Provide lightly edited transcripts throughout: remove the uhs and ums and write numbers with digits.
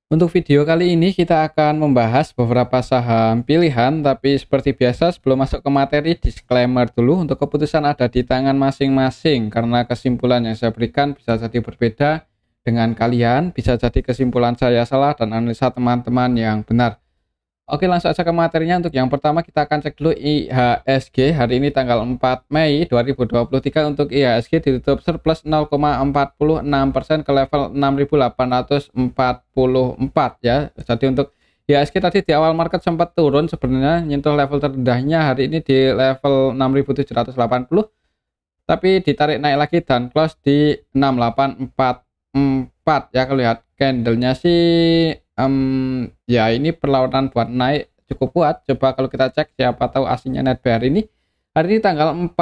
Untuk video kali ini kita akan membahas beberapa saham pilihan, tapi seperti biasa sebelum masuk ke materi, disclaimer dulu, untuk keputusan ada di tangan masing-masing karena kesimpulan yang saya berikan bisa jadi berbeda dengan kalian, bisa jadi kesimpulan saya salah dan analisa teman-teman yang benar. Oke, langsung aja ke materinya. Untuk yang pertama kita akan cek dulu IHSG. Hari ini tanggal 4 Mei 2023 untuk IHSG ditutup surplus 0,46% ke level 6.844 ya. Jadi untuk IHSG tadi di awal market sempat turun sebenarnya, nyentuh level terendahnya hari ini di level 6.780, tapi ditarik naik lagi dan close di 6844 ya. Kalau lihat candlenya sih ya ini perlawanan buat naik cukup kuat. Coba kalau kita cek siapa tahu asingnya netbuy hari ini tanggal 4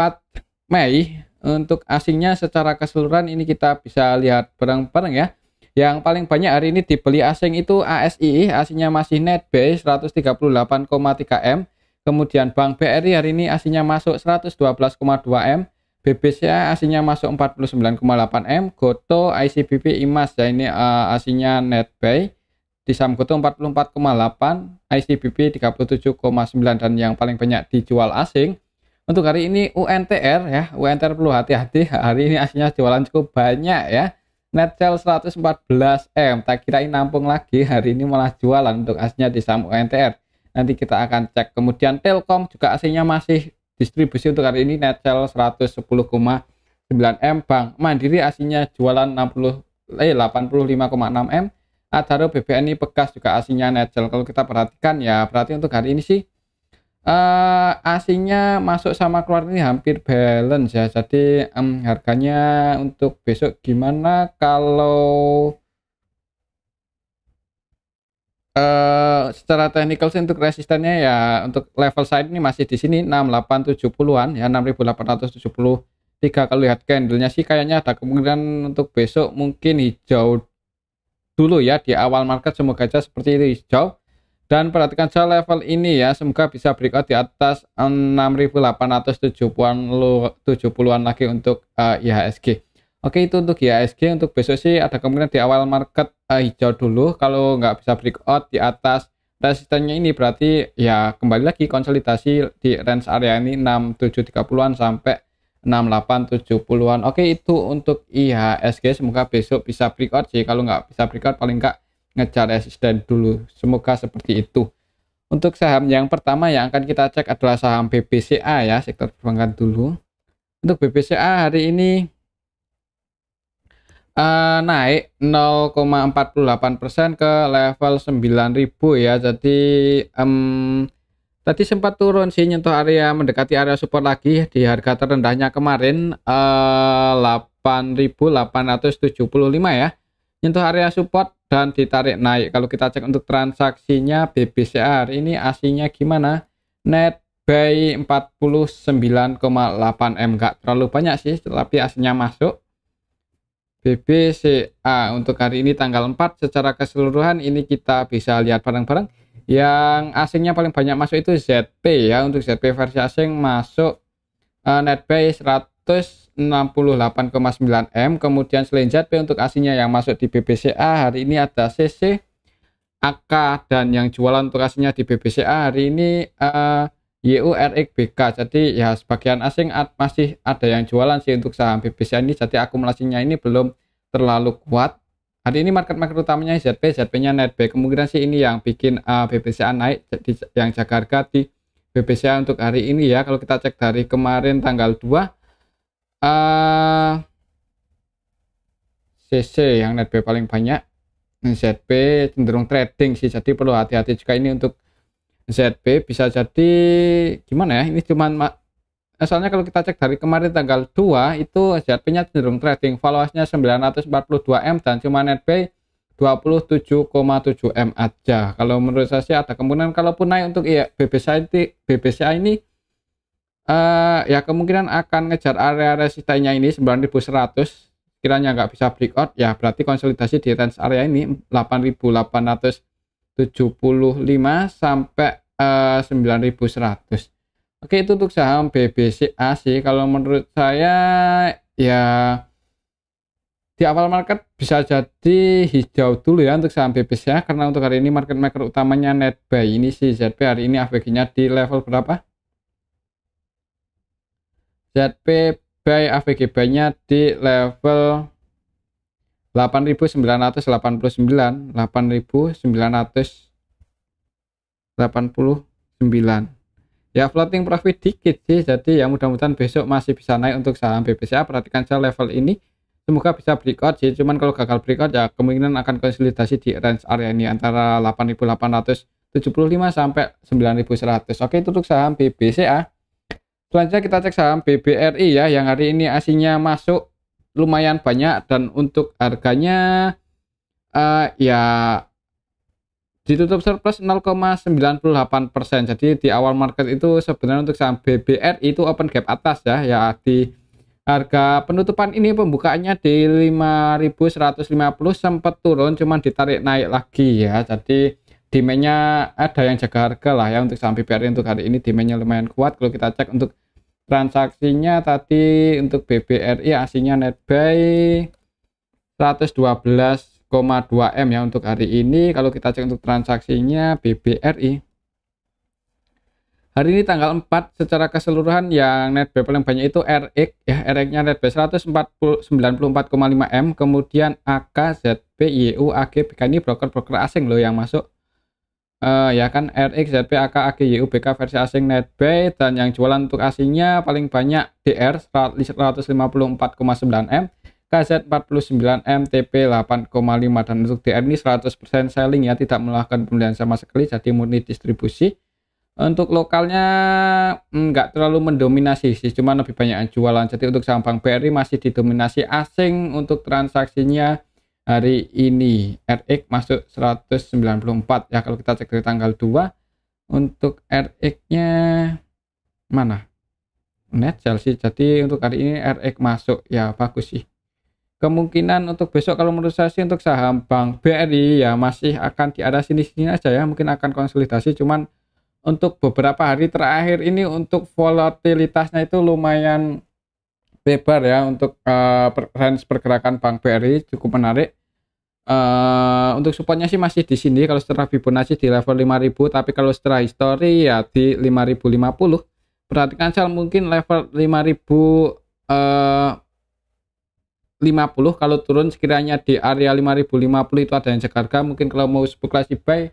Mei. Untuk asingnya secara keseluruhan ini kita bisa lihat bareng-bareng ya. Yang paling banyak hari ini dibeli asing itu ASI, asingnya masih netbuy 138,3 M. Kemudian Bank BRI hari ini asingnya masuk 112,2 M. BBCA asingnya masuk 49,8 M. Goto, ICBP, IMAS ya ini asingnya netbuy. Di saham Goto 44,8, ICBP 37,9, dan yang paling banyak dijual asing untuk hari ini UNTR ya. UNTR perlu hati-hati, hari ini aslinya jualan cukup banyak ya. Net sell 114 M, tak kirain nampung lagi, hari ini malah jualan untuk aslinya di saham UNTR. Nanti kita akan cek. Kemudian Telkom juga aslinya masih distribusi untuk hari ini, net sell 110,9 M. Bank Mandiri aslinya jualan 85,6 M. Adaro BBNI Pegas juga asingnya net sell. Kalau kita perhatikan ya, berarti untuk hari ini sih asingnya masuk sama keluar ini hampir balance ya. Jadi harganya untuk besok gimana kalau secara teknikal sih untuk resistennya ya, untuk level side ini masih di sini 6870-an ya, 6873. Kalau lihat candlenya sih kayaknya ada kemungkinan untuk besok mungkin hijau dulu ya di awal market, semoga aja seperti itu hijau. Dan perhatikan saja level ini ya, semoga bisa breakout di atas 6.870-an lagi untuk IHSG. Oke, itu untuk IHSG. Untuk besok sih ada kemungkinan di awal market hijau dulu. Kalau nggak bisa breakout di atas resistennya ini, berarti ya kembali lagi konsolidasi di range area ini 6730-an sampai 6870-an. Oke, itu untuk IHSG. Semoga besok bisa breakout sih. Kalau nggak bisa breakout paling nggak ngejar resisten dulu. Semoga seperti itu. Untuk saham yang pertama yang akan kita cek adalah saham BBCA ya, sektor perbankan dulu. Untuk BBCA hari ini naik 0,48% ke level 9.000 ya. Jadi tadi sempat turun sih, nyentuh area mendekati area support lagi di harga terendahnya kemarin 8.875 ya. Nyentuh area support dan ditarik naik. Kalau kita cek untuk transaksinya BBCA hari ini aslinya gimana? Net buy 49,8 M, enggak terlalu banyak sih, tapi aslinya masuk. BBCA untuk hari ini tanggal 4 secara keseluruhan ini kita bisa lihat bareng-bareng. Yang asingnya paling banyak masuk itu ZP ya. Untuk ZP versi asing masuk net buy 168,9 M. Kemudian selain ZP untuk asingnya yang masuk di BBCA hari ini ada CC, AK, dan yang jualan untuk asingnya di BBCA hari ini YURXBK. Jadi ya sebagian asing masih ada yang jualan sih untuk saham BBCA ini. Jadi akumulasinya ini belum terlalu kuat. Hari ini market utamanya ZP-nya netbuy. Kemungkinan sih ini yang bikin BBCA naik, yang jaga harga di BBCA untuk hari ini ya. Kalau kita cek dari kemarin tanggal 2 CC yang netbuy paling banyak, ZP cenderung trading sih, jadi perlu hati-hati juga ini untuk ZP. Bisa jadi gimana ya, ini cuman asalnya kalau kita cek dari kemarin tanggal 2 itu ZP nya cenderung trading, valuasinya 942 M dan cuma netbuy 27,7 M aja. Kalau menurut saya sih ada kemungkinan kalaupun naik untuk BBCA ini ya kemungkinan akan ngejar area resistennya ini 9.100. Kiranya nggak bisa breakout ya, berarti konsolidasi di range area ini 8.875 sampai 9.100. Oke, itu untuk saham BBCA sih. Kalau menurut saya ya di awal market bisa jadi hijau dulu ya untuk saham BBCA, karena untuk hari ini market maker utamanya net buy. Ini si ZP hari ini AVG-nya di level berapa? ZP buy AVG buy-nya di level 8.989, 8.989. Ya floating profit dikit sih, jadi ya mudah-mudahan besok masih bisa naik untuk saham BBCA. Perhatikan saja level ini, semoga bisa breakout sih, cuman kalau gagal breakout ya kemungkinan akan konsolidasi di range area ini antara 8.875 sampai 9.100. Oke, itu untuk saham BBCA. Selanjutnya kita cek saham BBRI ya, yang hari ini aslinya masuk lumayan banyak, dan untuk harganya ya ditutup surplus 0,98%. Jadi di awal market itu sebenarnya untuk saham BBRI itu open gap atas ya. Ya di harga penutupan ini pembukaannya di 5.150 sempat turun, cuman ditarik naik lagi ya. Jadi demandnya ada yang jaga harga lah ya untuk saham BBRI. Untuk hari ini demandnya lumayan kuat. Kalau kita cek untuk transaksinya tadi untuk BBRI aslinya net buy 112,2 M ya untuk hari ini. Kalau kita cek untuk transaksinya BBRI hari ini tanggal 4 secara keseluruhan yang net buy paling banyak itu RX ya, RX-nya net buy 194,5 M, kemudian AK, ZP, YU, AG, BK. Ini broker-broker asing loh yang masuk. Ya kan, RX, ZP, AK, AG, YU, BK versi asing net buy, dan yang jualan untuk asingnya paling banyak DR 154,9 M, KZ 49 M, TP 8,5, dan untuk DR ini 100% selling ya, tidak melakukan pembelian sama sekali, jadi murni distribusi. Untuk lokalnya nggak terlalu mendominasi sih, cuma lebih banyak yang jualan. Jadi untuk saham Bank BRI masih didominasi asing. Untuk transaksinya hari ini RX masuk 194 ya. Kalau kita cek dari tanggal 2 untuk RX nya mana net sell sih, jadi untuk hari ini RX masuk ya, bagus sih. Kemungkinan untuk besok kalau menurut saya sih untuk saham Bank BRI ya masih akan di arah sini-sini aja ya, mungkin akan konsolidasi. Cuman untuk beberapa hari terakhir ini untuk volatilitasnya itu lumayan lebar ya. Untuk range pergerakan Bank BRI cukup menarik. Untuk supportnya sih masih di sini kalau setelah Fibonacci di level 5.000, tapi kalau setelah histori ya di 5.050. Perhatikan saja mungkin level 5.050 kalau turun sekiranya di area 5.050 itu ada yang jaga harga. Mungkin kalau mau spekulasi buy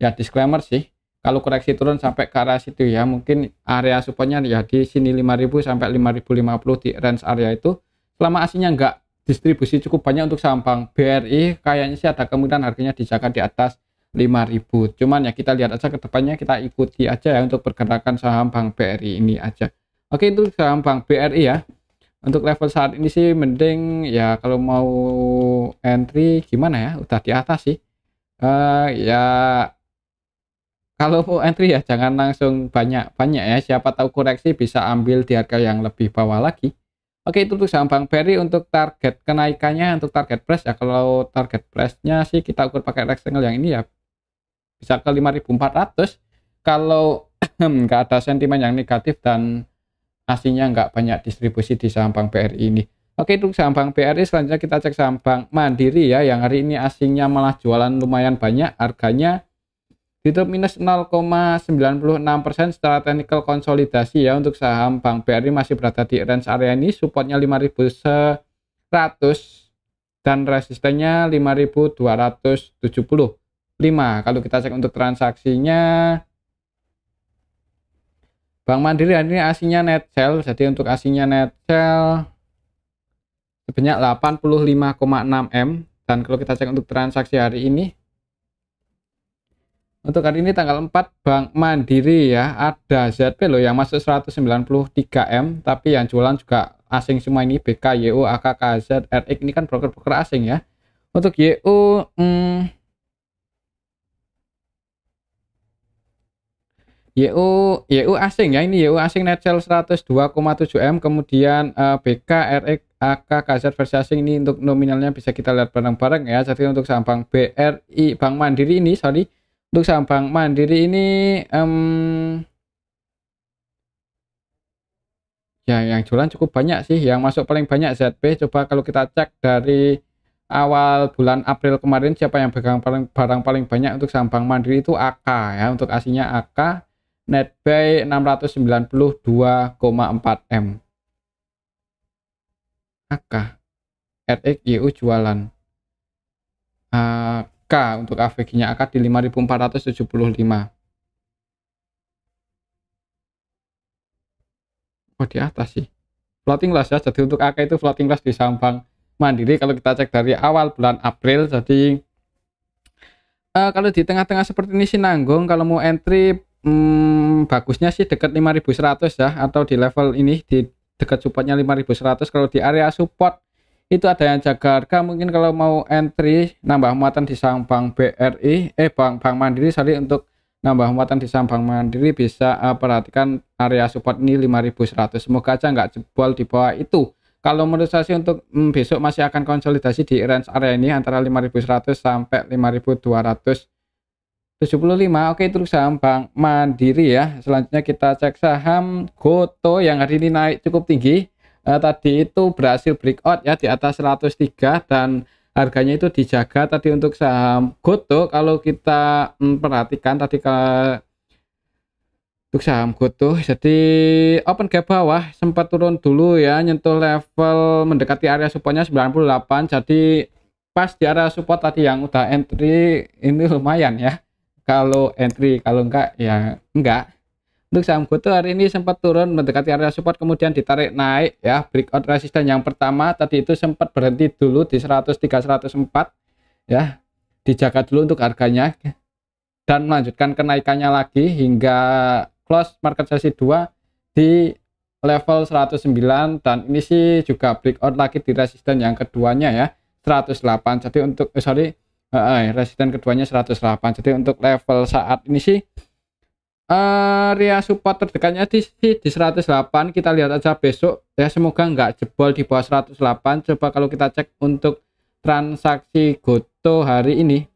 ya disclaimer sih, kalau koreksi turun sampai ke arah situ ya, mungkin area supportnya ya di sini 5.000 sampai 5.050 di range area itu. Selama aslinya enggak distribusi cukup banyak untuk saham Bank BRI, kayaknya sih ada kemungkinan harganya dijaga di atas 5.000. Cuman ya kita lihat aja ke depannya, kita ikuti aja ya untuk pergerakan saham Bank BRI ini aja. Oke, itu saham Bank BRI ya. Untuk level saat ini sih mending ya kalau mau entry gimana ya, udah di atas sih. Ya kalau mau entry ya jangan langsung banyak-banyak ya, siapa tahu koreksi bisa ambil di harga yang lebih bawah lagi. Oke, itu untuk saham Bank BRI. Untuk target kenaikannya, untuk target price ya, kalau target price-nya sih kita ukur pakai rectangle yang ini ya bisa ke 5.400 kalau nggak ada sentimen yang negatif dan aslinya nggak banyak distribusi di saham Bank BRI ini. Oke, untuk saham Bank BRI selanjutnya kita cek saham Bank Mandiri ya, yang hari ini aslinya malah jualan lumayan banyak, harganya ditutup minus 0,96%. Secara teknikal konsolidasi ya, untuk saham Bank BRI masih berada di range area ini, supportnya 5.100 dan resistennya 5.275. Kalau kita cek untuk transaksinya Bank Mandiri hari ini aslinya net sell, jadi untuk aslinya net sell sebanyak 85,6 M. Dan kalau kita cek untuk transaksi hari ini, untuk hari ini tanggal 4 Bank Mandiri ya, ada ZP loh yang masuk 193 M, tapi yang jualan juga asing semua ini, BK, YU, AK, KZ, RX. Ini kan broker-broker asing ya. Untuk YU YU asing ya, ini YU asing net sell 102,7 M, kemudian BK, RX, AK, KZ versi asing ini untuk nominalnya bisa kita lihat bareng-bareng ya. Jadi untuk saham Bank BRI, Bank Mandiri ini, untuk saham Bank Mandiri ini ya yang jualan cukup banyak sih, yang masuk paling banyak ZB. Coba kalau kita cek dari awal bulan April kemarin, siapa yang pegang barang paling banyak untuk saham Bank Mandiri itu AK ya, untuk aslinya AK, netbuy 692,4 M. AK RXYU jualan, AK untuk AVG-nya AK di 5.475. Oh, di atas sih floating loss ya, jadi untuk AK itu floating loss di saham Bank Mandiri kalau kita cek dari awal bulan April. Jadi kalau di tengah-tengah seperti ini sih nanggung. Kalau mau entry bagusnya sih dekat 5.100 ya, atau di level ini di dekat supportnya 5.100. Kalau di area support itu ada yang jaga harga, mungkin kalau mau entry nambah muatan di saham Bank BRI Bank Mandiri, sorry, untuk nambah muatan di saham Bank Mandiri bisa perhatikan area support ini 5.100. Semoga aja nggak jebol di bawah itu. Kalau menurut saya sih untuk besok masih akan konsolidasi di range area ini antara 5.100 sampai 5.275. Oke, itu saham Bank Mandiri ya. Selanjutnya kita cek saham GoTo yang hari ini naik cukup tinggi. Tadi itu berhasil breakout ya di atas 103 dan harganya itu dijaga tadi untuk saham GoTo. Kalau kita perhatikan tadi untuk saham GoTo, jadi open gap bawah sempat turun dulu ya, nyentuh level mendekati area supportnya 98. Jadi pas di area support tadi yang udah entry ini lumayan ya kalau entry, kalau enggak ya enggak. Untuk saham GoTo hari ini sempat turun mendekati area support, kemudian ditarik naik ya, breakout resisten yang pertama tadi itu sempat berhenti dulu di 103 104 ya, dijaga dulu untuk harganya dan melanjutkan kenaikannya lagi hingga close market sesi 2 di level 109, dan ini sih juga breakout lagi di resisten yang keduanya ya 108. Jadi untuk resisten keduanya 108. Jadi untuk level saat ini sih area support terdekatnya di 108. Kita lihat aja besok ya, semoga nggak jebol di bawah 108. Coba kalau kita cek untuk transaksi GoTo hari ini,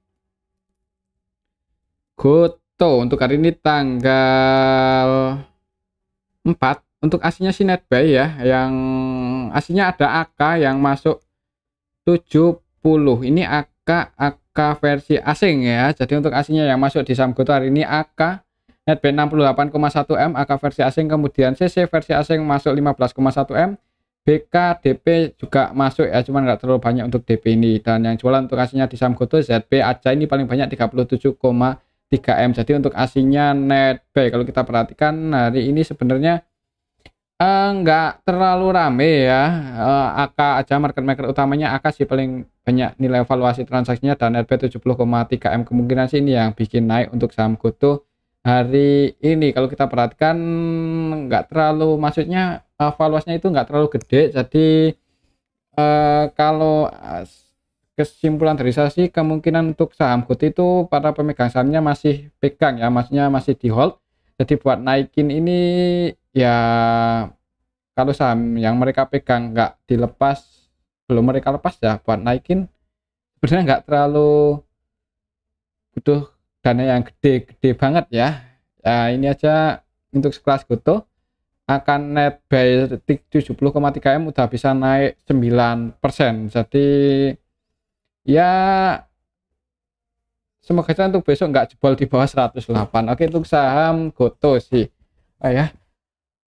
GoTo untuk hari ini tanggal 4, untuk aslinya si netbuy ya, yang aslinya ada AK yang masuk 70. Ini AK versi asing ya. Jadi untuk aslinya yang masuk di saham GoTo hari ini AK netbuy 68,1 M AK versi asing, kemudian CC versi asing masuk 15,1 M, BK DP juga masuk ya, cuman nggak terlalu banyak untuk DP ini. Dan yang jualan untuk aslinya di saham GoTo ZB aja ini paling banyak 37,3 M. Jadi untuk aslinya netbuy kalau kita perhatikan hari ini sebenarnya nggak terlalu rame ya. AK aja market maker utamanya AK sih paling banyak nilai valuasi transaksinya, dan netbuy 70,3 M. Kemungkinan sih ini yang bikin naik untuk saham GoTo hari ini. Kalau kita perhatikan nggak terlalu, maksudnya valuasinya itu nggak terlalu gede. Jadi kalau kesimpulan dari saya sih kemungkinan untuk saham GoTo itu para pemegang sahamnya masih pegang ya, maksudnya masih di hold. Jadi buat naikin ini ya, kalau saham yang mereka pegang nggak dilepas, belum mereka lepas ya, buat naikin sebenarnya nggak terlalu butuh dana yang gede-gede banget ya. Ya ini aja untuk sekelas GoTo akan netbuy 70,3 M udah bisa naik 9%. Jadi ya semoga saja untuk besok nggak jebol di bawah 108. Oke, untuk saham GoTo sih ya,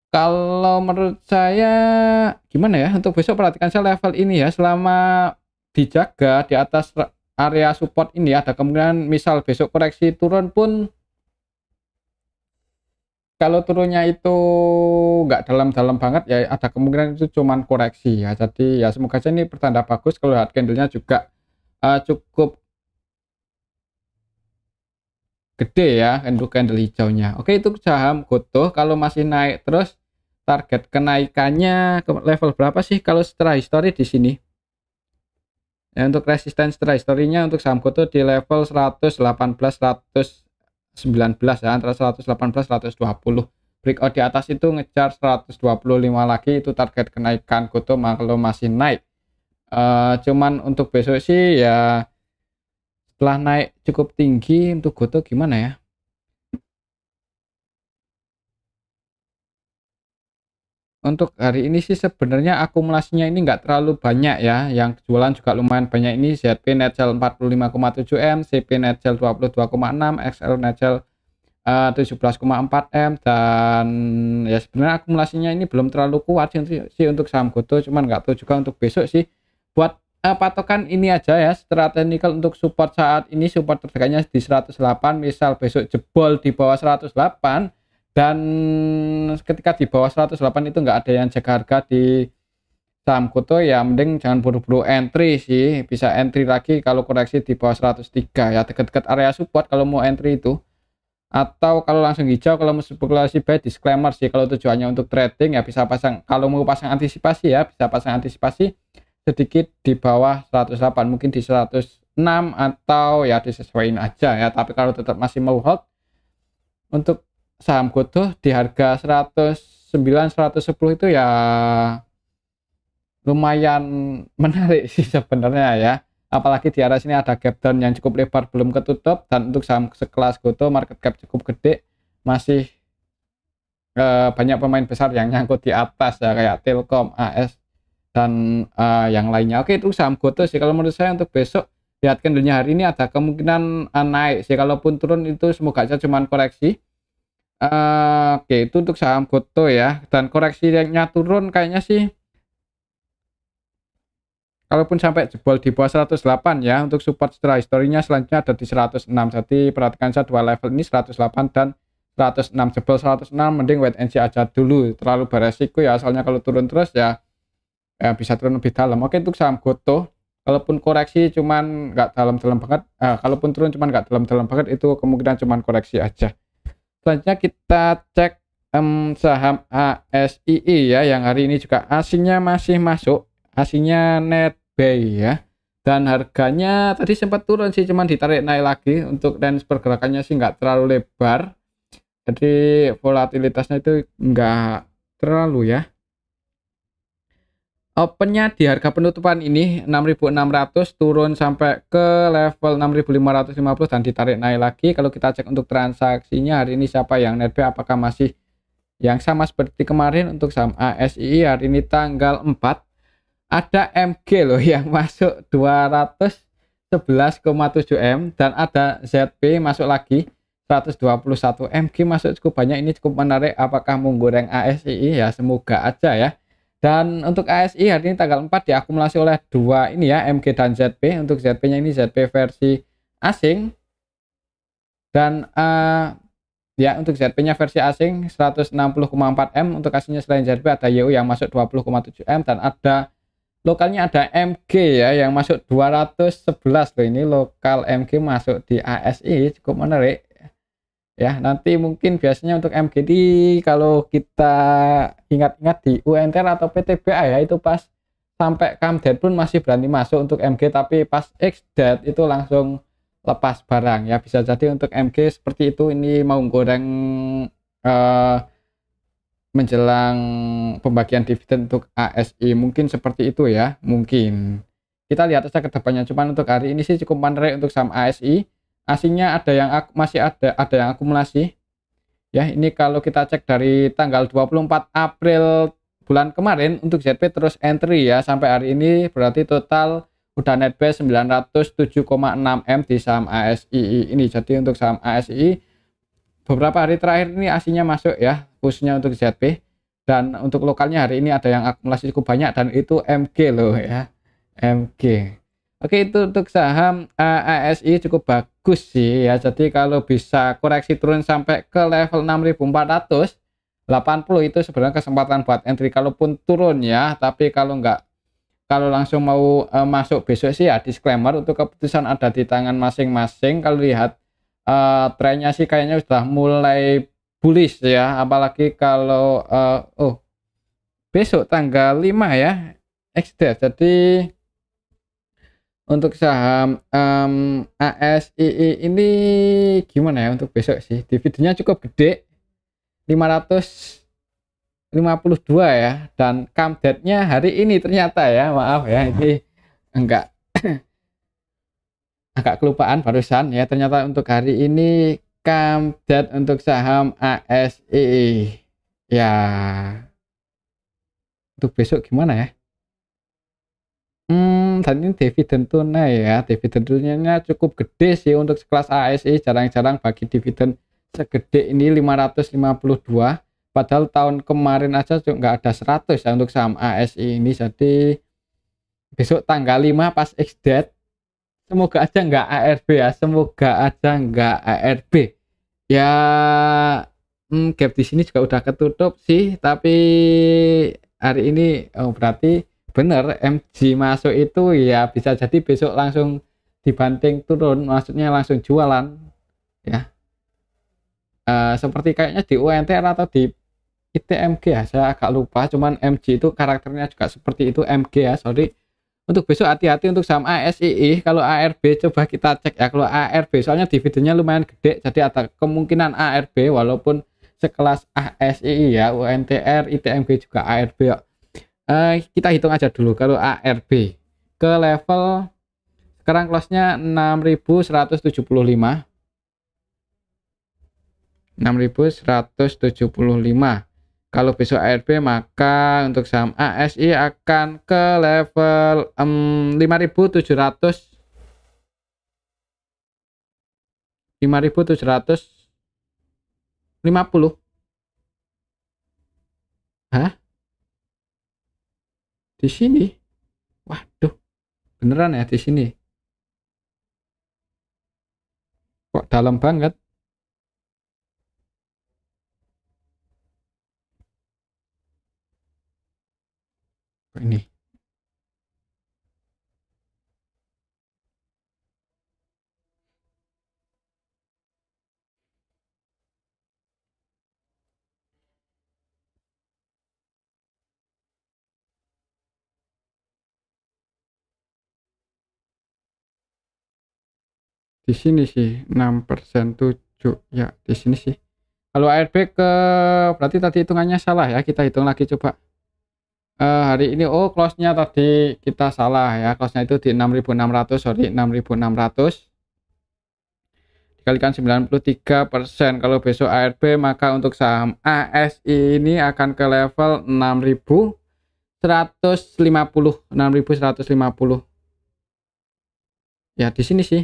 kalau menurut saya gimana ya, untuk besok perhatikan saya level ini ya, selama dijaga di atas area support ini ada kemungkinan misal besok koreksi turun pun, kalau turunnya itu nggak dalam-dalam banget ya, ada kemungkinan itu cuman koreksi ya. Jadi ya semoga saja ini pertanda bagus. Kalau lihat candlenya juga cukup gede ya untuk candle hijaunya. Oke, itu saham GoTo kalau masih naik terus, target kenaikannya ke level berapa sih kalau setelah histori di sini ya? Untuk resisten setelah historinya untuk saham GoTo di level 118 119 ya, antara 118 120. Breakout di atas itu ngejar 125 lagi, itu target kenaikan GoTo kalau masih naik. Cuman untuk besok sih ya, setelah naik cukup tinggi untuk GoTo gimana ya? untuk hari ini sih sebenarnya akumulasinya ini nggak terlalu banyak ya, yang jualan juga lumayan banyak ini. ZP net sell 45,7 M, CP net sell 22,6, XL net sell 17,4 M, dan ya sebenarnya akumulasinya ini belum terlalu kuat sih untuk saham Goto, cuman nggak tahu juga untuk besok sih. Buat patokan ini aja ya, secara teknikal untuk support saat ini, support terdekatnya di 108, misal besok jebol di bawah 108, dan ketika di bawah 108 itu nggak ada yang jaga harga di saham Goto, ya mending jangan buru-buru entry sih, bisa entry lagi kalau koreksi di bawah 103 ya, dekat-dekat area support kalau mau entry itu. Atau kalau langsung hijau kalau mau spekulasi buy, disclaimer sih, kalau tujuannya untuk trading ya bisa pasang, kalau mau pasang antisipasi ya bisa pasang antisipasi sedikit di bawah 108, mungkin di 106, atau ya disesuaikan aja ya. Tapi kalau tetap masih mau hold untuk saham Goto di harga 109 110 itu ya lumayan menarik sih sebenarnya ya, apalagi di area sini ada gap down yang cukup lebar belum ketutup, dan untuk saham sekelas Goto market cap cukup gede, masih banyak pemain besar yang nyangkut di atas ya, kayak Telkom, AS, dan yang lainnya. Oke, itu saham Goto sih kalau menurut saya. Untuk besok lihat candlenya hari ini ada kemungkinan naik sih, kalaupun turun itu semoga aja cuman koreksi. Oke, itu untuk saham Goto ya, dan koreksinya turun kayaknya sih kalaupun sampai jebol di bawah 108 ya, untuk support setelah historinya selanjutnya ada di 106. Jadi perhatikan saja dua level ini, 108 dan 106. Jebol 106 mending wait and see aja dulu, terlalu beresiko ya, soalnya kalau turun terus ya bisa turun lebih dalam. Oke, untuk saham Goto kalaupun koreksi cuman nggak dalam-dalam banget, kalaupun turun cuman nggak dalam-dalam banget, itu kemungkinan cuman koreksi aja. Selanjutnya kita cek saham ASII ya, yang hari ini juga asingnya masih masuk, asingnya NetBuy ya, dan harganya tadi sempat turun sih, cuman ditarik naik lagi. Untuk range pergerakannya sih nggak terlalu lebar, jadi volatilitasnya itu nggak terlalu ya. Opennya di harga penutupan ini 6.600, turun sampai ke level 6.550 dan ditarik naik lagi. Kalau kita cek untuk transaksinya hari ini siapa yang netbuy, apakah masih yang sama seperti kemarin. Untuk saham ASII hari ini tanggal 4 ada MG loh yang masuk 211,7 M, dan ada ZP masuk lagi 121. MG masuk cukup banyak, ini cukup menarik. Apakah menggoreng ASII ya, semoga aja ya. Dan untuk ASI hari ini tanggal 4 diakumulasi oleh dua ini ya, MG dan ZP. Untuk ZP nya ini ZP versi asing, dan ya untuk ZP nya versi asing 160,4 M. Untuk aslinya selain ZP ada YU yang masuk 20,7 M, dan ada lokalnya ada MG ya yang masuk 211 loh. Ini lokal MG masuk di ASI, cukup menarik ya. Nanti mungkin biasanya untuk MGD kalau kita ingat-ingat di UNTR atau PTBA ya, itu pas sampai CAMDET pun masih berani masuk untuk MG, tapi pas XDET itu langsung lepas barang ya. Bisa jadi untuk MG seperti itu, ini mau goreng menjelang pembagian dividen untuk ASI, mungkin seperti itu ya. Mungkin kita lihat saja ke depannya, cuman untuk hari ini sih cukup menarik untuk saham ASI. Asingnya ada yang masih ada yang akumulasi ya. Ini kalau kita cek dari tanggal 24 April bulan kemarin untuk ZP terus entry ya sampai hari ini, berarti total udah netbuy 907,6 M di saham ASII ini. Jadi untuk saham ASII beberapa hari terakhir ini aslinya masuk ya, khususnya untuk ZP, dan untuk lokalnya hari ini ada yang akumulasi cukup banyak, dan itu MG loh ya, MG. Oke, itu untuk saham ASI cukup bagus sih ya. Jadi kalau bisa koreksi turun sampai ke level 6.480 itu sebenarnya kesempatan buat entry kalaupun turun ya. Tapi kalau langsung mau masuk besok sih ya disclaimer, untuk keputusan ada di tangan masing-masing. Kalau lihat trennya sih kayaknya sudah mulai bullish ya, apalagi kalau besok tanggal 5 ya XD. Jadi untuk saham ASII ini gimana ya untuk besok sih, dividennya cukup gede 552 ya, dan CAMDET-nya hari ini ternyata ya, maaf ya ini enggak agak kelupaan barusan ya, ternyata untuk hari ini CAMDET untuk saham ASII ya Untuk besok gimana ya? Dan ini dividen tunai ya. Dividen tunainya cukup gede sih untuk sekelas ASI. Jarang-jarang bagi dividen segede ini 552. Padahal tahun kemarin aja juga nggak ada 100 ya untuk saham ASI ini. Jadi besok tanggal 5 pas X-date. Semoga aja nggak ARB ya. Semoga aja nggak ARB. Ya, gap di sini juga udah ketutup sih. Tapi hari ini berarti bener MG masuk itu ya bisa jadi besok langsung dibanting turun, maksudnya langsung jualan ya. Seperti kayaknya di UNTR atau di ITMG ya, saya agak lupa, cuman MG itu karakternya juga seperti itu. MG ya, sorry. Untuk besok hati-hati untuk saham ASII. Kalau ARB coba kita cek ya. Kalau ARB soalnya dividennya lumayan gede, jadi ada kemungkinan ARB walaupun sekelas ASII ya, UNTR, ITMG juga ARB ya. Kita hitung aja dulu kalau ARB ke level sekarang close-nya 6.175. Kalau besok ARB maka untuk saham ASI akan ke level 5.700, 5.750. Hah? Di sini? Waduh, beneran ya di sini? Kok dalam banget? Ini di sini sih 6% 7 ya di sini sih. Kalau ARB ke berarti tadi hitungannya salah ya, kita hitung lagi coba. Hari ini close-nya tadi kita salah ya, close-nya itu di 6.600, sorry 6.600 dikalikan 93%. Kalau besok ARB maka untuk saham ASI ini akan ke level 6.150, 6.150 ya di sini sih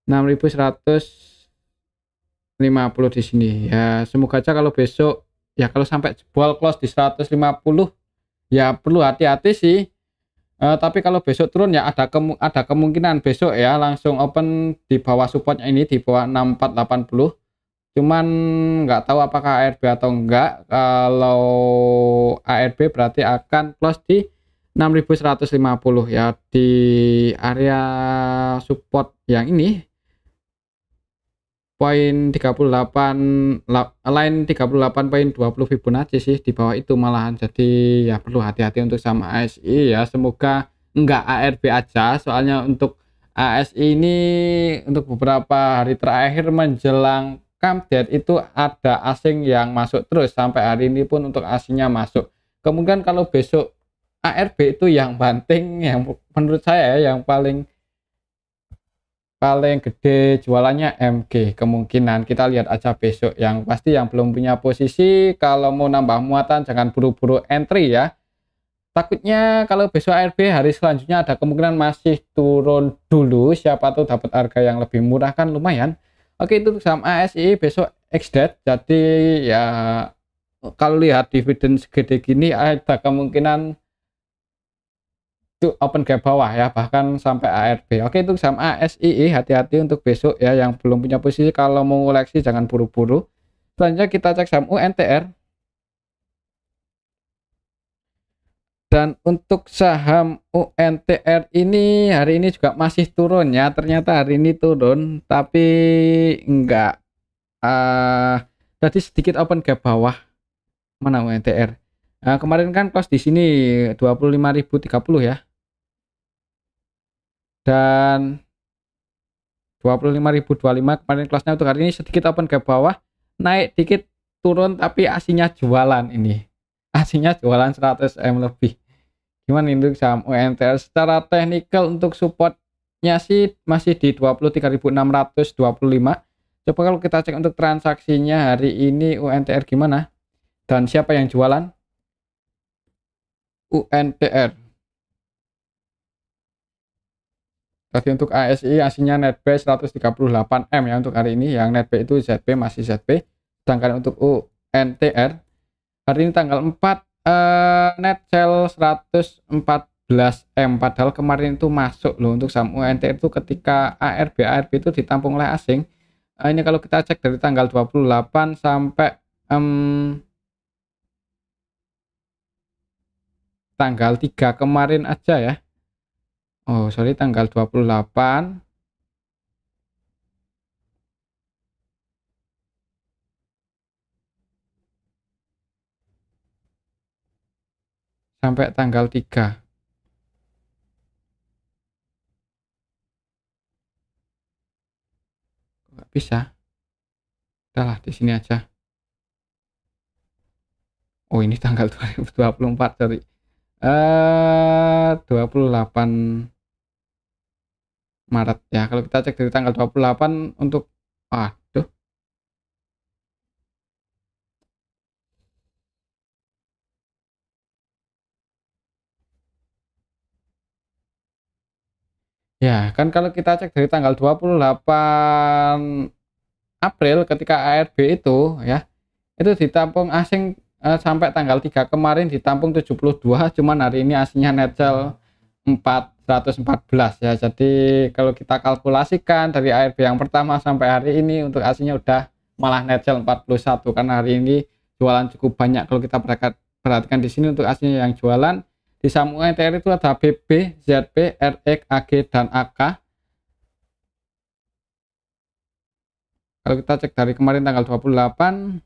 6.150 di sini ya. Semoga aja kalau besok ya kalau sampai jebol close di 150 ya perlu hati-hati sih. Tapi kalau besok turun ya ada kemungkinan besok ya langsung open di bawah supportnya ini di bawah 6480. Cuman nggak tahu apakah ARB atau enggak. Kalau ARB berarti akan close di 6.150 ya di area support yang ini. Poin 38 line 38.20 Fibonacci sih di bawah itu malahan. Jadi ya perlu hati-hati untuk sama ASI ya. Semoga enggak ARB aja, soalnya untuk ASI ini untuk beberapa hari terakhir menjelang Camp-Dead itu ada asing yang masuk terus sampai hari ini pun untuk asingnya masuk. Kemudian kalau besok ARB itu yang banting, yang menurut saya ya, yang paling gede jualannya MG. Kemungkinan kita lihat aja besok. Yang pasti yang belum punya posisi kalau mau nambah muatan jangan buru-buru entry ya. Takutnya kalau besok ARB hari selanjutnya ada kemungkinan masih turun dulu, siapa tahu dapat harga yang lebih murah kan lumayan. Oke, itu saham ASI besok X-date. Jadi ya kalau lihat dividen segede gini ada kemungkinan itu open gap bawah ya, bahkan sampai ARB. Oke, untuk saham ASII hati-hati untuk besok ya, yang belum punya posisi kalau mau koleksi jangan buru-buru. Selanjutnya kita cek saham UNTR. Dan untuk saham UNTR ini hari ini juga masih turun ya, ternyata hari ini turun tapi enggak tadi sedikit open gap bawah. Mana UNTR? Kemarin kan close di sini 25.030 ya. Dan 25.025 kemarin close-nya. Untuk hari ini sedikit open ke bawah, naik dikit turun tapi aslinya jualan ini. Aslinya jualan 100M lebih. Gimana ini untuk saham UNTR? Secara teknikal untuk supportnya sih masih di 23.625. Coba kalau kita cek untuk transaksinya hari ini UNTR gimana? Dan siapa yang jualan? UNTR. Tadi untuk ASI aslinya netbuy 138M ya untuk hari ini, yang netbuy itu ZB masih ZB. Sedangkan untuk UNTR hari ini tanggal 4 net sell 114M, padahal kemarin itu masuk loh untuk saham UNTR itu ketika ARB itu ditampung oleh asing. Ini kalau kita cek dari tanggal 28 sampai tanggal 3 kemarin aja ya. Oh sorry, tanggal 28 sampai tanggal 3. Nggak bisa. Udahlah di sini aja. Oh ini tanggal 2024 sorry. 28 Maret ya. Kalau kita cek dari tanggal 28 untuk aduh. Ya, kan kalau kita cek dari tanggal 28 April ketika ARB itu ya, itu ditampung asing sampai tanggal 3 kemarin ditampung 72, cuman hari ini aslinya net sell 414 ya. Jadi kalau kita kalkulasikan dari ARB yang pertama sampai hari ini untuk aslinya udah malah net sell 41, karena hari ini jualan cukup banyak. Kalau kita perhatikan di sini untuk aslinya yang jualan di saham UNTR itu ada BB, ZB, RX, AG, dan AK. Kalau kita cek dari kemarin tanggal 28,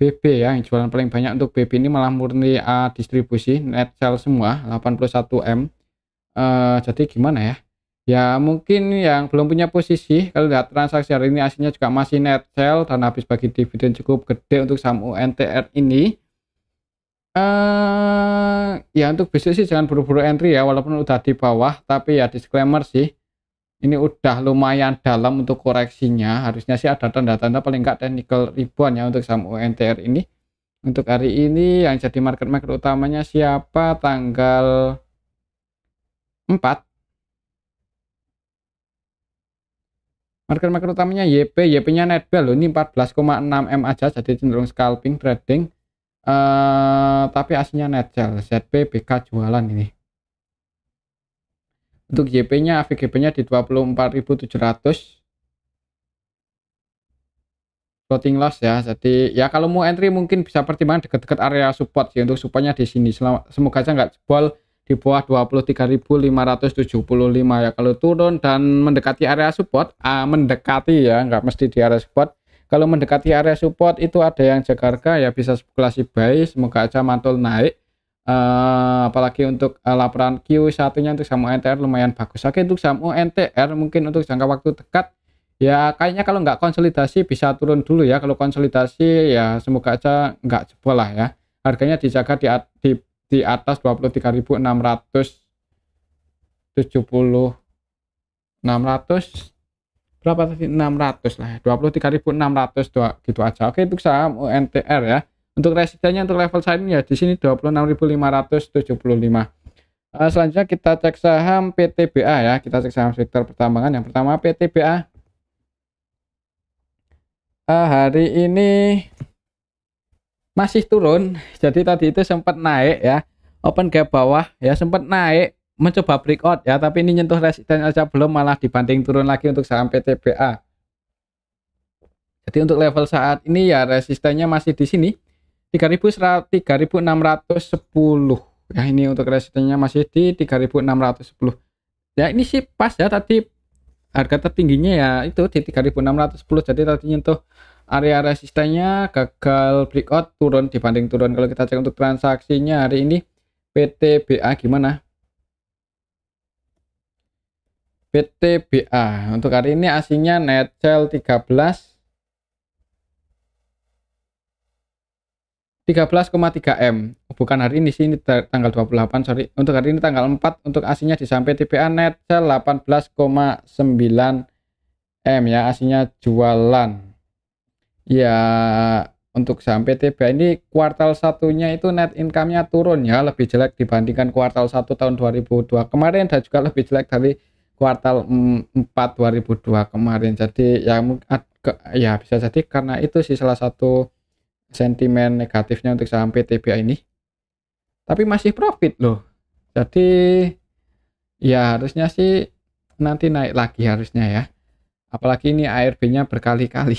BB ya, yang jualan paling banyak untuk BB ini malah murni distribusi, net sell semua 81M. Jadi gimana ya? Ya mungkin yang belum punya posisi, kalau lihat transaksi hari ini aslinya juga masih net sell dan habis bagi dividen cukup gede untuk saham UNTR ini. Ya untuk besok sih jangan buru-buru entry ya, walaupun udah di bawah, tapi ya disclaimer sih, ini udah lumayan dalam untuk koreksinya. Harusnya sih ada tanda-tanda paling nggak technical ribuan ya untuk saham UNTR ini. Untuk hari ini yang jadi market maker utamanya siapa? Tanggal 4. Market maker utamanya YP-nya netbell loh, ini 14,6M aja, jadi cenderung scalping trading. Tapi aslinya net sell. ZP, BK jualan ini. Untuk YP-nya, AVGB-nya di 24.700. Floating loss ya. Jadi ya kalau mau entry mungkin bisa pertimbangan dekat-dekat area support sih. Untuk supportnya di sini. Semoga aja nggak jebol di bawah 23.575 ya. Kalau turun dan mendekati area support, mendekati ya, nggak mesti di area support. Kalau mendekati area support itu ada yang jaga harga ya, bisa spekulasi buy. Semoga aja mantul naik. Apalagi untuk laporan Q1-nya untuk saham UNTR lumayan bagus. Oke, untuk saham UNTR mungkin untuk jangka waktu dekat ya kayaknya kalau nggak konsolidasi bisa turun dulu ya. Kalau konsolidasi ya semoga aja nggak jebol lah ya. Harganya dijaga di atas 23.670, 600 berapa tadi, 600 lah ya, 23.600 gitu aja. Oke, untuk saham UNTR ya. Untuk resistennya untuk level saat ini ya di sini 26.575. Selanjutnya kita cek saham PTBA ya. Kita cek saham sektor pertambangan. Yang pertama PTBA. Hari ini masih turun. Jadi tadi itu sempat naik ya. Open gap bawah ya, sempat naik mencoba breakout ya, tapi ini nyentuh resisten aja belum, malah dibanting turun lagi untuk saham PTBA. Jadi untuk level saat ini ya resistennya masih di sini 3.610 ya, ini untuk resistennya masih di 3.610 ya. Ini sih pas ya, tadi harga tertingginya ya itu di 3.610, jadi tadi nyentuh area resistennya, gagal breakout, turun, dibanting turun. Kalau kita cek untuk transaksinya hari ini PTBA gimana? PTBA untuk hari ini aslinya net sell 13,3M, bukan hari ini sih, ini tanggal 28 sorry. Untuk hari ini tanggal 4 untuk aslinya di saham PTBA net sell 18,9M ya, aslinya jualan ya. untuk saham PTBA ini kuartal satunya itu net income-nya turun ya, lebih jelek dibandingkan kuartal 1 tahun 2002 kemarin dan juga lebih jelek dari kuartal 4 2002 kemarin. Jadi ya ya bisa jadi karena itu sih salah satu sentimen negatifnya untuk saham PTBA ini. Tapi masih profit loh. Jadi ya harusnya sih nanti naik lagi harusnya ya. Apalagi ini ARB-nya berkali-kali.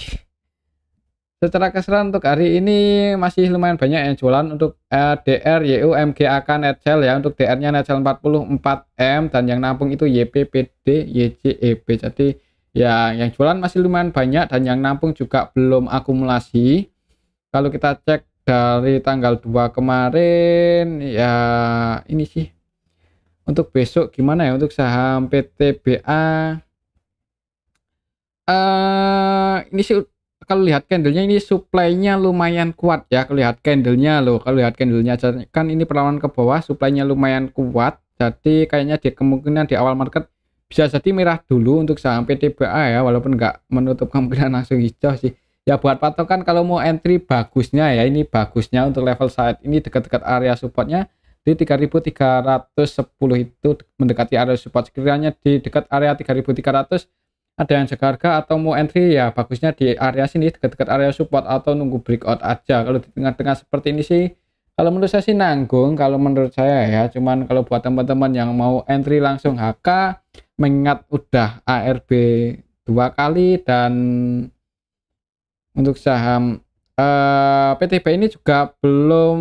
Secara keseluruhan untuk hari ini masih lumayan banyak yang jualan untuk DR, YU, MGAK, Netsel ya. Untuk DR-nya Netsel 44M dan yang nampung itu YPPD, YJEB. Jadi ya yang jualan masih lumayan banyak dan yang nampung juga belum akumulasi. Kalau kita cek dari tanggal 2 kemarin ya ini sih. Untuk besok gimana ya untuk saham PTBA? Ini sih kalau lihat candlenya ini supply-nya lumayan kuat ya. Kalau lihat candlenya loh, kalau lihat candlenya kan ini perlawanan ke bawah, supply-nya lumayan kuat. Jadi kayaknya di kemungkinan di awal market bisa jadi merah dulu untuk saham PTBA ya, walaupun nggak menutup kemungkinan langsung hijau sih. Ya buat patokan kalau mau entry bagusnya ya, ini bagusnya untuk level saat ini dekat-dekat area supportnya di 3.310 itu mendekati area support. Sekiranya di dekat area 3.300 ada yang jaga harga atau mau entry ya bagusnya di area sini dekat-dekat area support atau nunggu breakout aja. Kalau di tengah-tengah seperti ini sih kalau menurut saya sih nanggung kalau menurut saya ya. Cuman kalau buat teman-teman yang mau entry langsung HK mengingat udah ARB 2 kali dan untuk saham PTB ini juga belum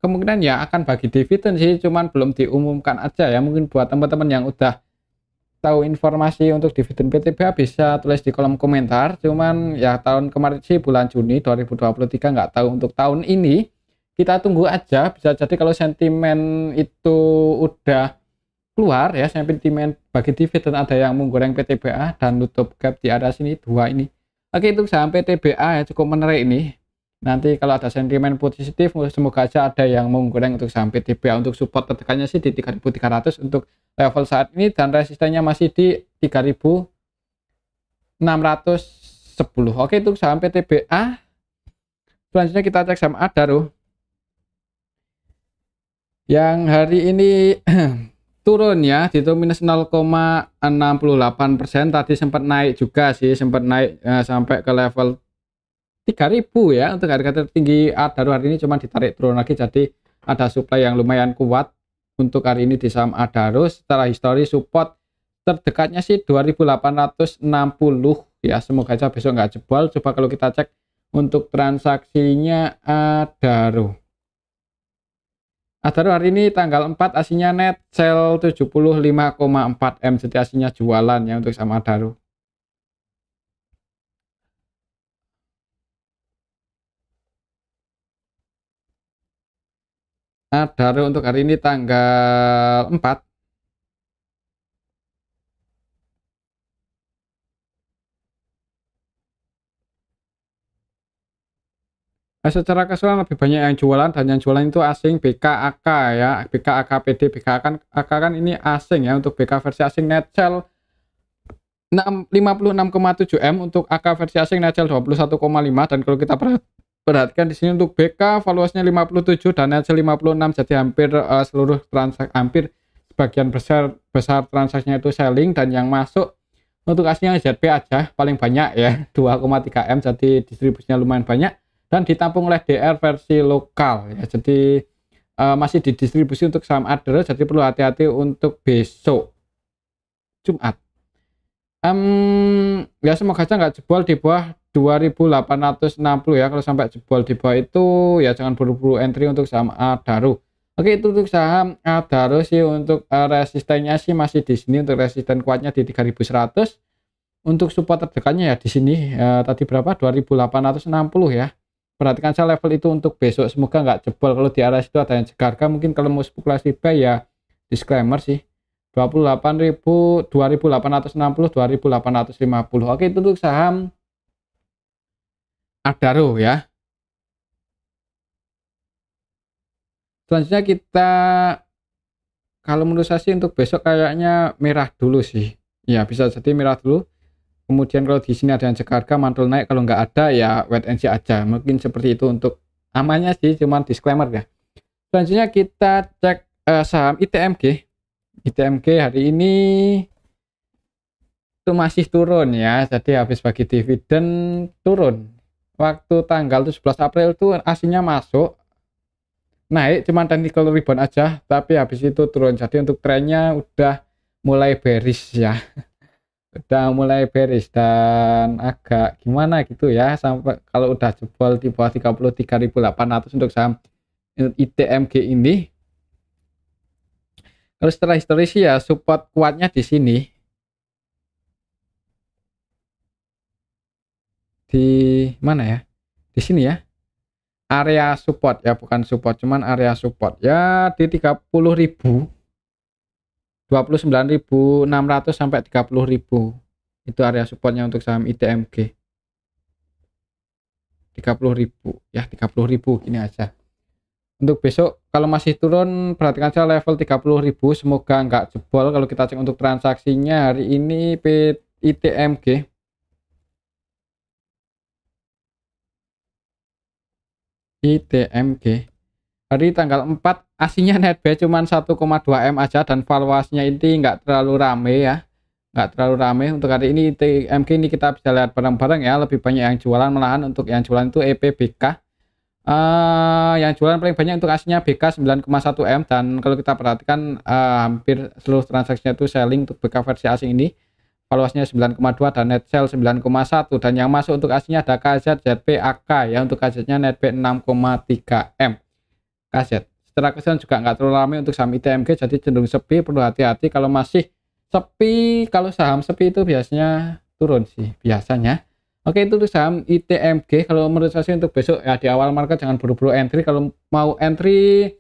kemungkinan ya akan bagi dividen sih, cuman belum diumumkan aja ya. Mungkin buat teman-teman yang udah tahu informasi untuk dividen PTBA bisa tulis di kolom komentar. Cuman ya tahun kemarin sih bulan Juni 2023 nggak tahu untuk tahun ini. Kita tunggu aja, bisa jadi kalau sentimen itu udah keluar ya, sentimen bagi dividen ada yang menggoreng PTBA dan nutup gap di area sini dua ini. Oke, itu saham PTBA ya cukup menarik ini. Nanti kalau ada sentimen positif semoga aja ada yang menggoreng untuk saham PTBA. Untuk support tertekannya sih di 3.300 untuk level saat ini dan resistennya masih di 3.610. Oke, itu saham PTBA. Selanjutnya kita cek saham Adaro yang hari ini turun ya, itu minus 0,68%. Tadi sempat naik juga sih, sempat naik sampai ke level 3.000 ya untuk harga tertinggi Adaro hari ini, cuman ditarik turun lagi. Jadi ada supply yang lumayan kuat untuk hari ini di saham Adaro. Secara histori support terdekatnya sih 2.860 ya, semoga aja besok nggak jebol. Coba kalau kita cek untuk transaksinya Adaro hari ini tanggal 4 aslinya net sell 75,4 M, jadi aslinya jualan ya untuk saham Adaro. Adaro untuk hari ini tanggal 4 secara keseluruhan lebih banyak yang jualan dan yang jualan itu asing. BKAK ya, BKAK PD, BKAK kan ini asing ya. Untuk BK versi asing net sell 56,7 M, untuk AK versi asing net sell 21,5. Dan kalau kita perhatikan di sini untuk BK valuasinya 57 dan net sell 56, jadi hampir seluruh transaksi, hampir sebagian besar transaksinya itu selling. Dan yang masuk untuk aslinya ZP aja paling banyak ya, 2,3 M, jadi distribusinya lumayan banyak dan ditampung oleh DR versi lokal ya. Jadi masih didistribusi untuk saham Adaro, jadi perlu hati-hati untuk besok Jumat. Ya semoga aja nggak jebol di bawah 2.860 ya. Kalau sampai jebol di bawah itu ya jangan buru-buru entry untuk saham Adaro. Oke, itu untuk saham Adaro sih. Untuk resistennya sih masih di sini, untuk resisten kuatnya di 3.100. Untuk support terdekatnya ya di sini tadi berapa, 2.860 ya. Perhatikan saya level itu untuk besok, semoga nggak jebol. Kalau di area situ ada yang jaga harga, mungkin kalau mau spekulasi buy ya disclaimer sih 28.000, 2.860, 2.850. Oke, itu untuk saham Adaro ya. Selanjutnya kita, kalau menurut saya sih untuk besok kayaknya merah dulu sih ya, bisa jadi merah dulu Kemudian kalau di sini ada yang cek harga, mantul naik, kalau nggak ada ya wait and see aja. Mungkin seperti itu untuk amannya sih, cuman disclaimer ya. Selanjutnya kita cek saham ITMG. ITMG hari ini itu masih turun ya, jadi habis bagi dividen turun. Waktu tanggal 17 April itu aslinya masuk, naik cuman technical rebound aja, tapi habis itu turun. Jadi untuk trennya udah mulai bearish ya. Udah mulai bearish dan agak gimana gitu ya, sampai kalau udah jebol di bawah 33.800 untuk saham ITMG ini. Kalau setelah historis ya support kuatnya di sini, di mana ya, di sini ya, area support ya, bukan support, cuman area support ya di 30.000, 29.600 sampai 30.000. Itu area supportnya untuk saham ITMG. 30.000 ya, 30.000 gini aja. Untuk besok kalau masih turun, perhatikan saja level 30.000, semoga nggak jebol. Kalau kita cek untuk transaksinya hari ini ITMG hari tanggal 4 aslinya netbuy cuman 1,2 M aja dan valuasinya ini nggak terlalu rame ya, nggak terlalu rame. Untuk hari ini ITMG ini kita bisa lihat bareng-bareng ya, lebih banyak yang jualan, malahan untuk yang jualan itu EPBK. Yang jualan paling banyak untuk aslinya BK 9,1 M, dan kalau kita perhatikan hampir seluruh transaksinya itu selling untuk BK versi asing ini. Valuasinya 9,2 dan net sell 9,1, dan yang masuk untuk aslinya ada KZ, ZP, AK ya. Untuk KZ-nya netbuy 6,3 M. KZ secara keseluruhan juga nggak terlalu ramai untuk saham ITMG, jadi cenderung sepi, perlu hati-hati kalau masih sepi. Kalau saham sepi itu biasanya turun sih biasanya. Oke, itu tuh saham ITMG. Kalau menurut saya sih untuk besok ya di awal market jangan buru-buru entry. Kalau mau entry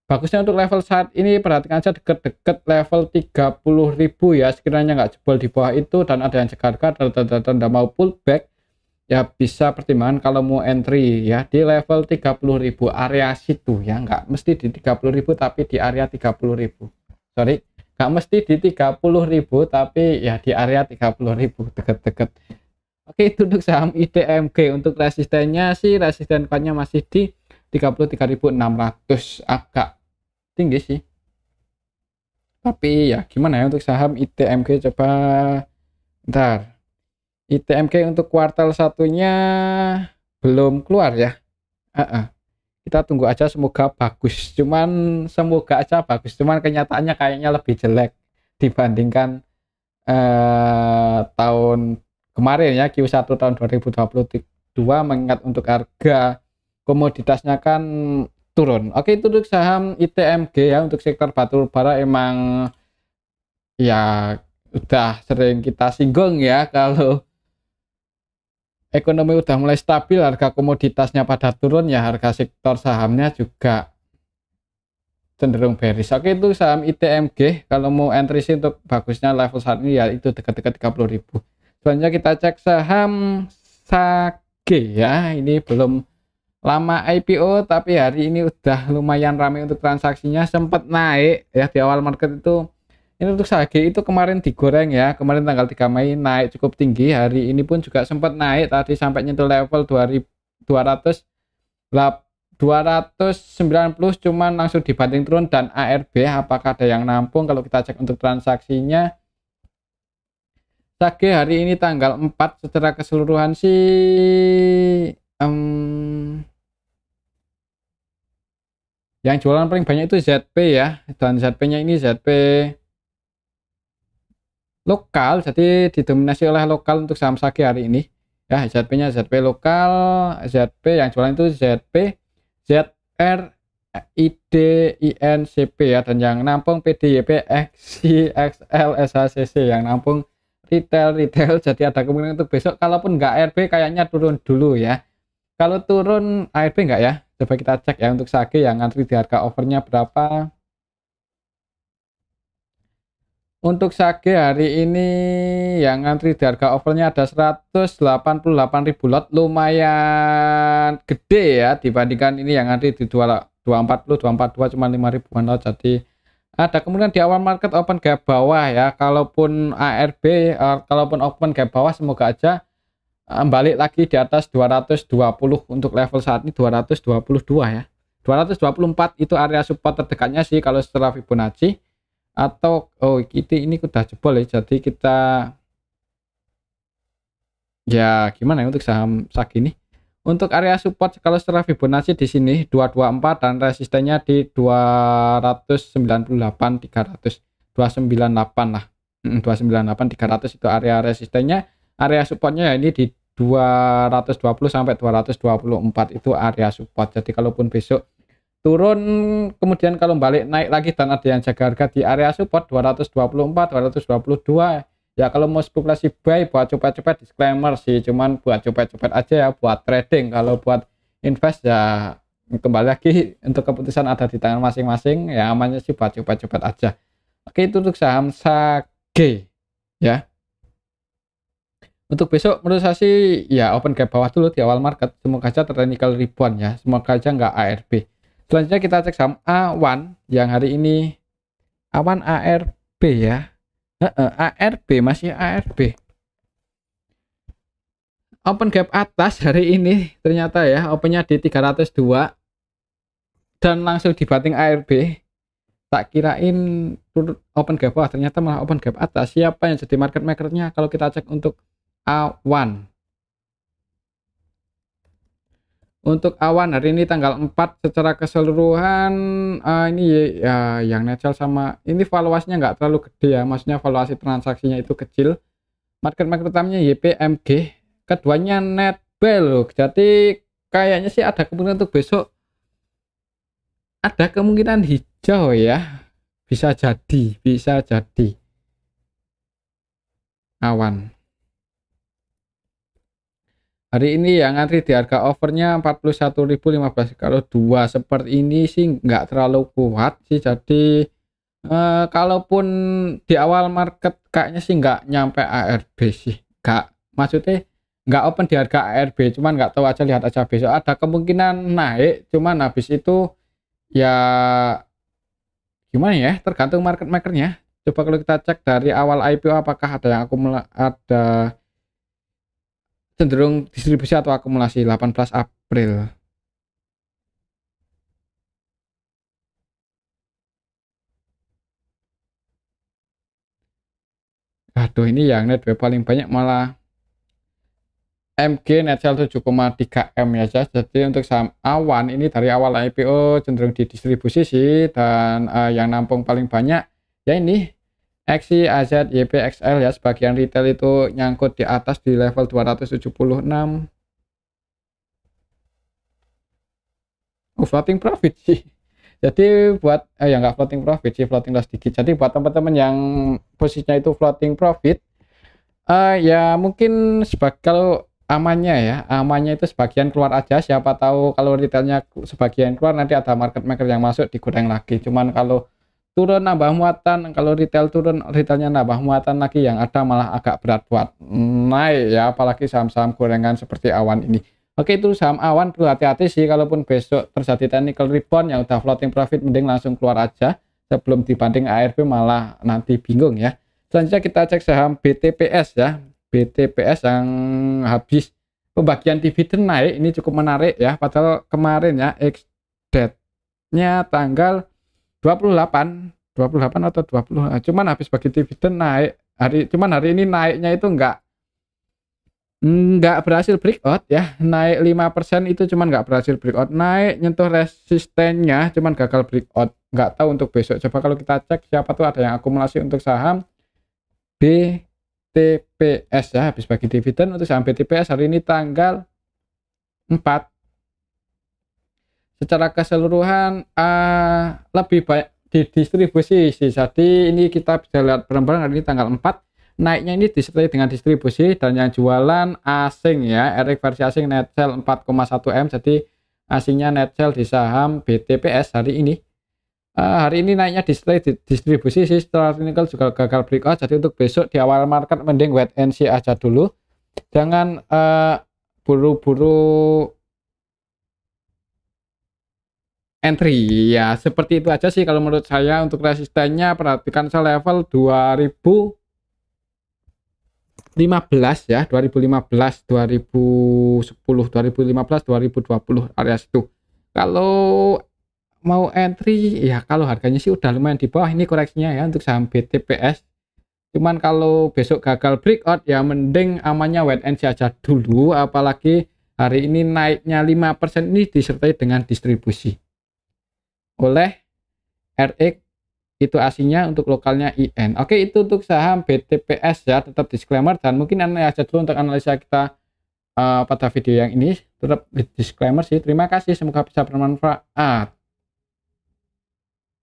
bagusnya untuk level saat ini perhatikan aja deket-deket level 30.000 ya. Sekiranya nggak jebol di bawah itu dan ada yang cek harga dan mau pullback ya, bisa pertimbangan kalau mau entry ya di level 30.000 area situ ya. Nggak mesti di 30.000 tapi di area 30.000. Sorry, nggak mesti di 30.000 tapi ya di area 30.000 deket-deket. Oke, itu untuk saham ITMG. Untuk resistennya sih, resisten kuatnya masih di 33.600, agak tinggi sih. Tapi ya gimana ya untuk saham ITMG, coba bentar. ITMG untuk kuartal satunya belum keluar ya. Kita tunggu aja, semoga bagus. Semoga aja bagus. Cuman kenyataannya kayaknya lebih jelek dibandingkan tahun kemarin ya, Q1 tahun 2022, mengingat untuk harga komoditasnya kan turun. Oke, itu untuk saham ITMG ya. Untuk sektor batu bara emang ya udah sering kita singgung ya, kalau ekonomi udah mulai stabil, harga komoditasnya pada turun ya, harga sektor sahamnya juga cenderung bearish. Oke, itu saham ITMG. Kalau mau entry sih untuk bagusnya level saat ini ya itu dekat-dekat 30.000. Selanjutnya kita cek saham Sage ya. Ini belum lama IPO tapi hari ini udah lumayan ramai untuk transaksinya, sempat naik ya di awal market itu. Ini untuk Sage itu kemarin digoreng ya, kemarin tanggal 3 Mei naik cukup tinggi. Hari ini pun juga sempat naik tadi sampai nyentuh level 290, cuman langsung dibanting turun. Dan ARB apakah ada yang nampung? Kalau kita cek untuk transaksinya Sage hari ini tanggal 4 secara keseluruhan sih yang jualan paling banyak itu ZP ya, dan ZP-nya ini ZP lokal, jadi didominasi oleh lokal untuk saham Sage hari ini ya. ZP-nya ZP lokal, ZP yang jualan itu ZP, ZR, IDINCP ya, dan yang nampung PDYP, XCXL, SHCC yang nampung retail. Jadi ada kemungkinan untuk besok kalaupun nggak ARB kayaknya turun dulu ya. Kalau turun ARB nggak ya, coba kita cek ya untuk Sage yang ngantri di harga overnya berapa. Untuk Sage hari ini yang ngantri di harga overnya ada 188.000 lot, lumayan gede ya dibandingkan ini yang ngantri di 240, 242 cuma 5.000-an lot, jadi Ada kemungkinan di awal market open gap bawah ya. Kalaupun ARB, kalaupun open gap bawah, semoga aja balik lagi di atas 220 untuk level saat ini 222 ya. 224 itu area support terdekatnya sih kalau setelah Fibonacci. Atau kita ini udah jebol ya. Jadi kita ya gimana ya untuk saham segini. Untuk area support kalau setelah Fibonacci di sini 224 dan resistennya di 298 300 298 lah. 298 300 itu area resistennya. Area supportnya ya ini di 220 sampai 224 itu area support. Jadi kalaupun besok turun kemudian kalau balik naik lagi dan ada yang jaga harga di area support 224 222 ya, kalau mau spekulasi buy buat copet-copet disclaimer sih, cuman buat copet-copet aja ya, buat trading. Kalau buat invest ya kembali lagi untuk keputusan ada di tangan masing-masing ya, amannya sih buat copet-copet aja. Oke, itu untuk saham SAGE ya. Untuk besok menurut saya sih ya open gap bawah dulu di awal market, semoga aja technical rebound ya, semoga aja nggak ARB. Selanjutnya kita cek saham Awan yang hari ini Awan ARB ya. ARB masih ARB. Open gap atas hari ini ternyata ya, opennya di 302 dan langsung dibanting ARB. Tak kirain open gap bawah, ternyata malah open gap atas. Siapa yang jadi market makernya kalau kita cek untuk Awan? Untuk Awan hari ini tanggal 4 secara keseluruhan ini ya yang net sell sama ini valuasinya nggak terlalu gede ya, maksudnya valuasi transaksinya itu kecil. Market utamanya YPMG, keduanya net buy loh. Jadi kayaknya sih ada kemungkinan untuk besok ada kemungkinan hijau ya, bisa jadi Awan. Hari ini yang ngantri di harga overnya 41.015. Kalau dua seperti ini sih nggak terlalu kuat sih. Jadi kalaupun di awal market kayaknya sih nggak nyampe ARB sih. Nggak, maksudnya nggak open di harga ARB. Cuman nggak tahu aja, lihat aja besok. Ada kemungkinan naik. Cuman habis itu ya gimana ya? Tergantung market makernya. Coba kalau kita cek dari awal IPO apakah ada yang ada cenderung distribusi atau akumulasi 18 April. Aduh, ini yang net paling banyak malah MG net sell 7,3 M ya. Jadi untuk saham Awan ini dari awal IPO cenderung didistribusi sih, dan yang nampung paling banyak ya ini XI, AZ, YP, XL ya. Sebagian retail itu nyangkut di atas di level 276. Floating profit sih. Jadi buat ya nggak floating profit sih, floating loss dikit. Jadi buat teman-teman yang posisinya itu floating profit, ya mungkin kalau amannya itu sebagian keluar aja. Siapa tahu kalau retailnya sebagian keluar nanti ada market maker yang masuk digoreng lagi. Cuman kalau turun nambah muatan, kalau retail turun retailnya nambah muatan lagi, yang ada malah agak berat buat naik ya, apalagi saham-saham gorengan seperti Awan ini. Oke, itu saham Awan perlu hati-hati sih, kalaupun besok terjadi technical rebound yang udah floating profit mending langsung keluar aja sebelum dibanding ARB malah nanti bingung ya. Selanjutnya kita cek saham BTPS ya. BTPS yang habis pembagian dividen naik, ini cukup menarik ya, padahal kemarin ya ex date-nya tanggal 28 atau 20, cuman habis bagi dividen naik cuman hari ini naiknya itu nggak berhasil breakout ya, naik 5% itu cuman nggak berhasil breakout, naik nyentuh resistennya cuman gagal breakout. Nggak tahu untuk besok, coba kalau kita cek siapa tuh ada yang akumulasi untuk saham BTPS ya, habis bagi dividen. Untuk saham BTPS hari ini tanggal 4 secara keseluruhan lebih banyak didistribusi sih. Jadi ini kita bisa lihat bareng-bareng hari ini tanggal 4 naiknya ini disertai dengan distribusi, dan yang jualan asing ya, RX versi asing net sell 4,1 M. Jadi asingnya net sell di saham BTPS hari ini. Hari ini naiknya distribusi sih, setelah technical juga gagal breakout. Jadi untuk besok di awal market mending wait and see aja dulu, jangan buru-buru entry. Ya seperti itu aja sih kalau menurut saya. Untuk resistennya perhatikan saya level 2015 ya, 2015, 2010, 2015, 2020 area situ. Kalau mau entry ya, kalau harganya sih udah lumayan di bawah ini koreksinya ya untuk saham BTPS. Cuman kalau besok gagal breakout ya mending amannya wait and see aja dulu, apalagi hari ini naiknya 5% ini disertai dengan distribusi oleh RX, itu aslinya untuk lokalnya IN. Oke, itu untuk saham BTPS ya, tetap disclaimer dan mungkin aja dulu untuk analisa kita pada video yang ini, tetap disclaimer sih. Terima kasih, semoga bisa bermanfaat.